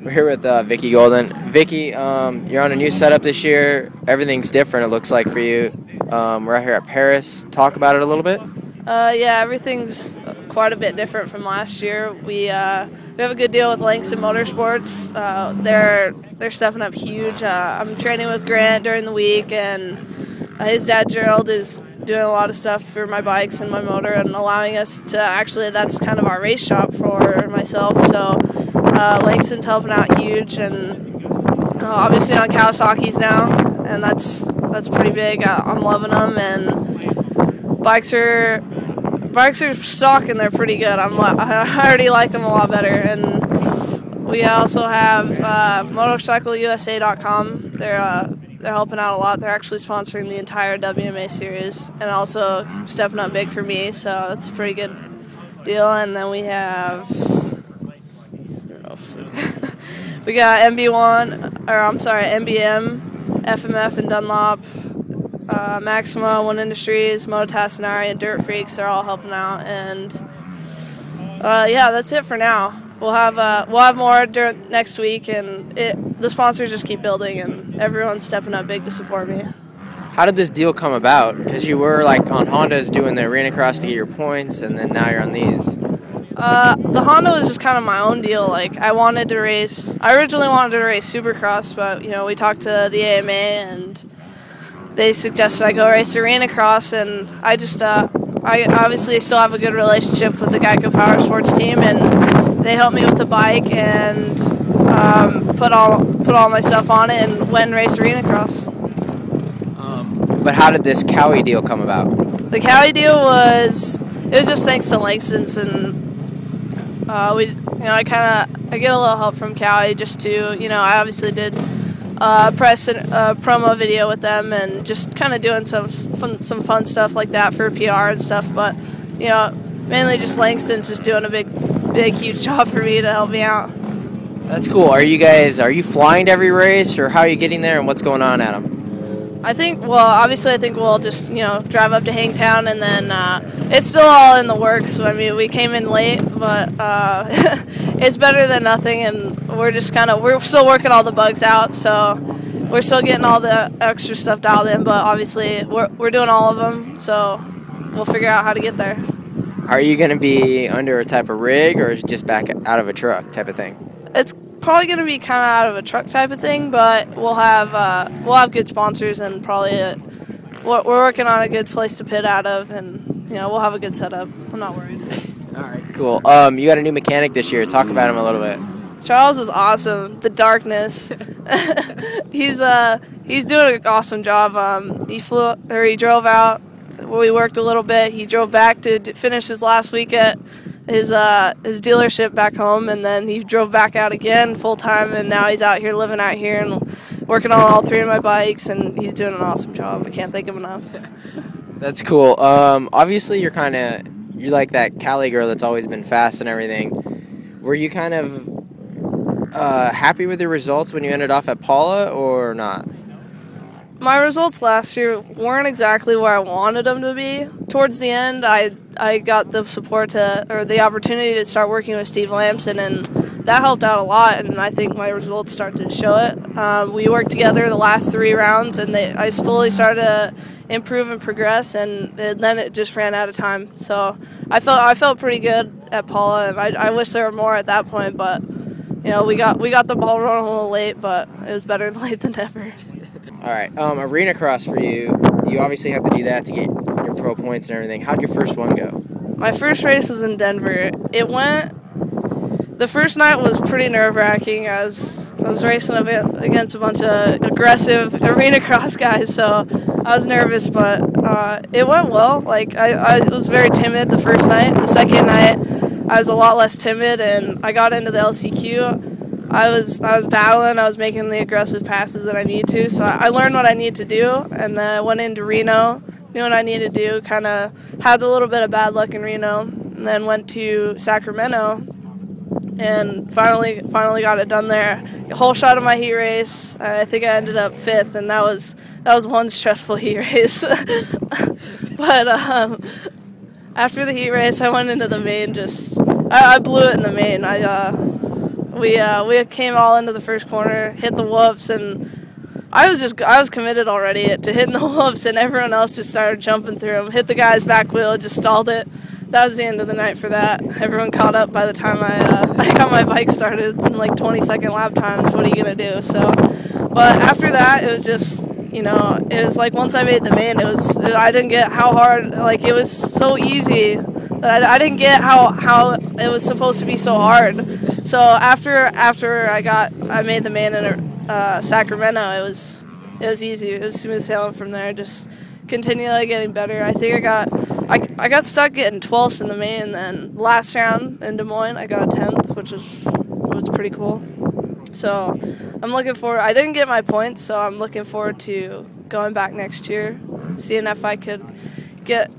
We're here with Vicki Goldon. Vicki, you're on a new setup this year. Everything's different, it looks like, for you. We're out here at Paris. Talk about it a little bit. Yeah, everything's quite a bit different from last year. We have a good deal with Langston Motorsports. They're stepping up huge. I'm training with Grant during the week, and his dad Gerald is doing a lot of stuff for my bikes and my motor, and allowing us to actually, that's kind of our race shop for myself. So Langston's helping out huge, and obviously on Kawasaki's now, and that's pretty big. I'm loving them, and bikes are stock, and they're pretty good. I already like them a lot better. And we also have motorcycleusa.com. They're helping out a lot. They're actually sponsoring the entire WMA series and also stepping up big for me, so that's a pretty good deal. And then we have we got MBM, FMF and Dunlop, Maxima, One Industries, Mototassinari, and Dirt Freaks. They're all helping out, and yeah, that's it for now. We'll have more during next week, and the sponsors just keep building, and everyone's stepping up big to support me. How did this deal come about? Because you were like on Hondas doing the arena cross to get your points, and then now you're on these. The Honda was just kind of my own deal. Like, I originally wanted to race Supercross, but we talked to the AMA, and they suggested I go race arena cross, and I obviously still have a good relationship with the Geico Power Sports team, and they helped me with the bike and put all my stuff on it and went and raced arena cross. But how did this Cowie deal come about? The Cowie deal was just thanks to Langston's, and I get a little help from Cowie just to I obviously did press and promo video with them, and just kind of doing some fun stuff like that for PR and stuff. But mainly just Langston's just doing a big huge job for me to help me out. That's cool. Are you flying to every race, or how are you getting there, and what's going on at them? I think we'll just drive up to Hangtown, and then it's still all in the works. I mean, we came in late, but it's better than nothing, and we're still working all the bugs out, so we're still getting all the extra stuff dialed in. But obviously, we're doing all of them, so we'll figure out how to get there. Are you going to be under a type of rig, or is it just back out of a truck type of thing? It's probably going to be kind of out of a truck type of thing, but we'll have good sponsors, and probably we're working on a good place to pit out of, and we'll have a good setup. I'm not worried. All right, cool. You got a new mechanic this year. Talk about him a little bit. Charles is awesome. The darkness. He's doing an awesome job. He drove out. We worked a little bit. He drove back to finish his last week at his dealership back home, and then he drove back out again full time, and now he's out here living out here and working on all three of my bikes, and he's doing an awesome job. I can't think of enough. That's cool. Obviously you're like that Cali girl that's always been fast and everything. Were you kind of happy with the results when you ended off at Paula, or not? My results last year weren't exactly where I wanted them to be. Towards the end, I got the the opportunity to start working with Steve Lamson, and that helped out a lot, and I think my results started to show it. We worked together the last 3 rounds, and I slowly started to improve and progress, and then it just ran out of time. So I felt pretty good at Paula, and I wish there were more at that point, but we got the ball rolling a little late, but it was better late than never. All right, arena cross for you. You obviously have to do that to get your pro points and everything. How'd your first one go? My first race was in Denver. The first night was pretty nerve-wracking. I was racing against a bunch of aggressive arena cross guys, so I was nervous, but it went well. Like, I was very timid the first night. The second night, I was a lot less timid, and I got into the LCQ. I was battling. I was making the aggressive passes that I need to, so I learned what I need to do, and then I went into Reno, knew what I needed to do, kind of had a little bit of bad luck in Reno, and then went to Sacramento, and finally got it done there. A whole shot of my heat race. I think I ended up 5th, and that was one stressful heat race. But after the heat race, I went into the main. I blew it in the main. we came all into the first corner, hit the whoops, and I was committed already to hitting the whoops, and everyone else just started jumping through them. Hit the guy's back wheel, just stalled it. That was the end of the night for that. Everyone caught up by the time I got my bike started. It's in like 20-second lap times. What are you gonna do? So, but after that, it was just, you know, it was like once I made the main, I didn't get how hard, like it was so easy that I didn't get how it was supposed to be so hard. So after I made the main in Sacramento, it was easy. It was smooth sailing from there. Just continually getting better. I think I got stuck getting 12th in the main, and then last round in Des Moines I got a 10th, which was pretty cool. So I'm looking forward. I didn't get my points, so I'm looking forward to going back next year, seeing if I could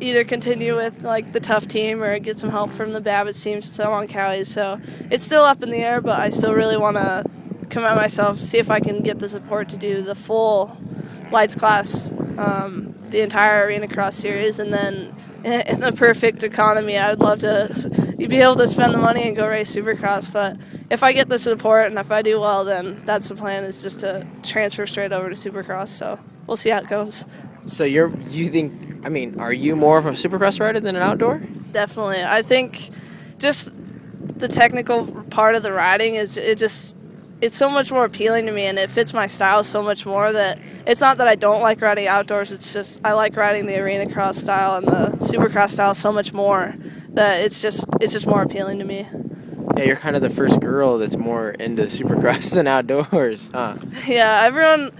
either continue with like the tough team or get some help from the Babbitt team since I'm on Cali. So it's still up in the air, but I still really want to commit myself, see if I can get the support to do the full lights class, the entire Arena Cross series, and then in the perfect economy, I would love to be able to spend the money and go race Supercross. But if I get the support and if I do well, then that's the plan, is just to transfer straight over to Supercross. So we'll see how it goes. So are you more of a Supercross rider than an outdoor? Definitely. I think just the technical part of the riding it's so much more appealing to me, and it fits my style so much more that it's not that I don't like riding outdoors. It's just I like riding the Arena Cross style and the Supercross style so much more that it's just more appealing to me. Yeah, you're kind of the first girl that's more into Supercross than outdoors, huh? Yeah, everyone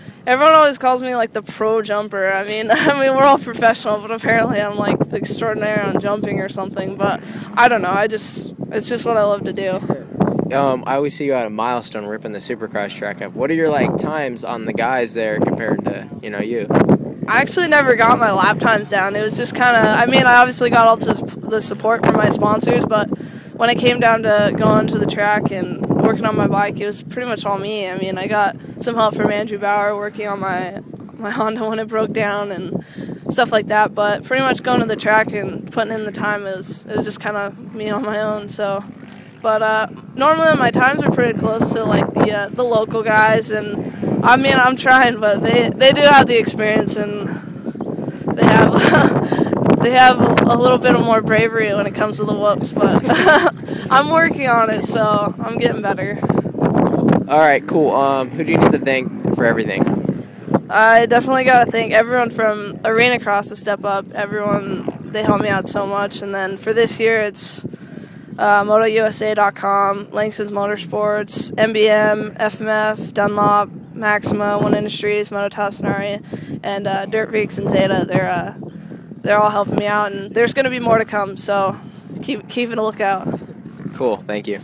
always calls me like the pro jumper. I mean we're all professional, but apparently I'm like the extraordinaire on jumping or something. But I don't know. It's just what I love to do. I always see you at a Milestone ripping the Supercross track up. What are your times on the guys there compared to you? I actually never got my lap times down. It was just kind of, I obviously got all the support from my sponsors, but when it came down to going to the track and working on my bike, it was pretty much all me. I got some help from Andrew Bauer working on my Honda when it broke down and stuff like that, but pretty much going to the track and putting in the time it was just kind of me on my own. So. But normally my times are pretty close to like the local guys, and I'm trying, but they do have the experience, and they have a little bit of more bravery when it comes to the whoops. But I'm working on it, so I'm getting better. All right, cool. Who do you need to thank for everything? I definitely gotta thank everyone from Arena Cross to step up. They helped me out so much, and then for this year it's. MotoUSA.com, Langston's Motorsports, MBM, FMF, Dunlop, Maxima, One Industries, Mototassinari, and Dirt Freaks and Zeta. They're all helping me out, and there's going to be more to come, so keep a lookout. Cool, thank you.